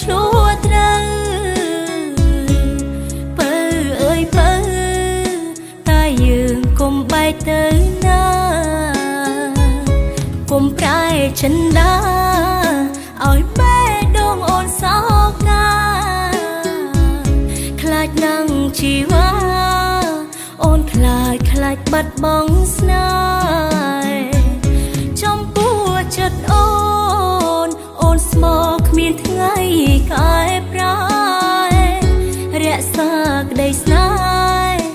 ឆ្លួត្រូវបើអើយបើតែយើងកុំបែកទៅណាកុំប្រែចិនដាឲ្យបែដងអូនសោកាខ្លាចនឹងជីវ៉ាអូនខ្លាចបាត់បង់ស្នេហ៍ចំពោះចិត្តអូនស្មោគ្មានថ្ងៃកែប្រែរក្សាក្តីស្នេហ៍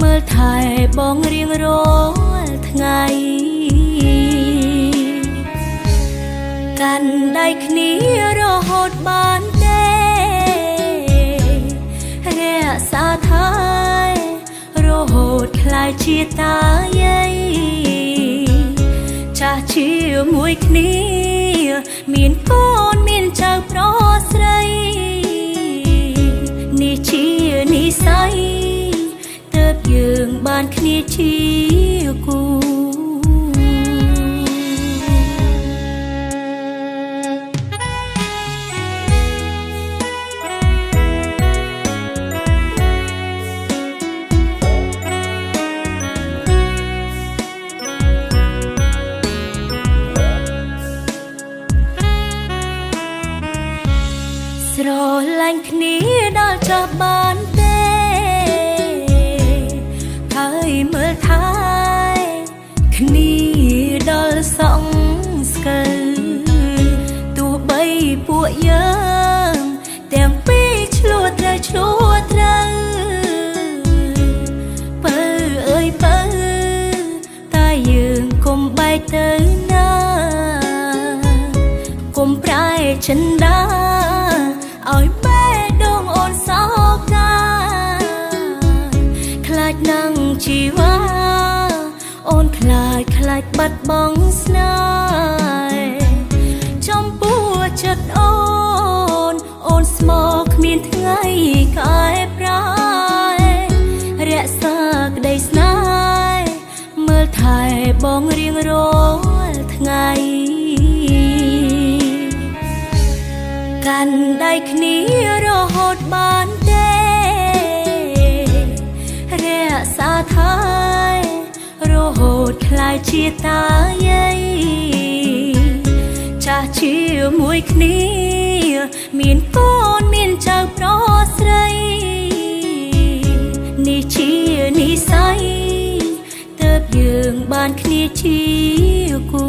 មើលថែបងរៀងរាល់ថ្ងៃកាន់ដៃគ្នារហូតបានទេរក្សាថែរហូតខ្លាយជាតាយាយចាស់ជាមួយគ្នាមានកូនមានចៅប្រុសស្រីនេះជានិស័យទើបយើងបានគ្នាជាគូស្រឡាញ់គ្នាដល់ចាប់បានទេហើយមើលថែគ្នាដល់សងស្កើទោះបីពួកយើងទាំងពីរឆ្លួត្រូវបើអើយបើតែយើងកុំបែកទៅណាកុំប្រែចិនដាឲ្យបែដងអូនសោកាខ្លាចនឹងជីវ៉ាអូនខ្លាចបាត់បង់ស្នេហ៍ចំពោះចិត្តអូនស្មោគ្មានថ្ងៃកែប្រែរក្សាក្តីស្នេហ៍មើលថែបងរៀងរាល់ថ្ងៃកាន់ដៃគ្នារហូតបានទេរក្សាថែរហូតខ្លាយជាតាយាយចាស់ជាមួយគ្នាមានកូនមានចៅប្រុសស្រីនេះជានិស័យទើបយើងបានគ្នាជាគូ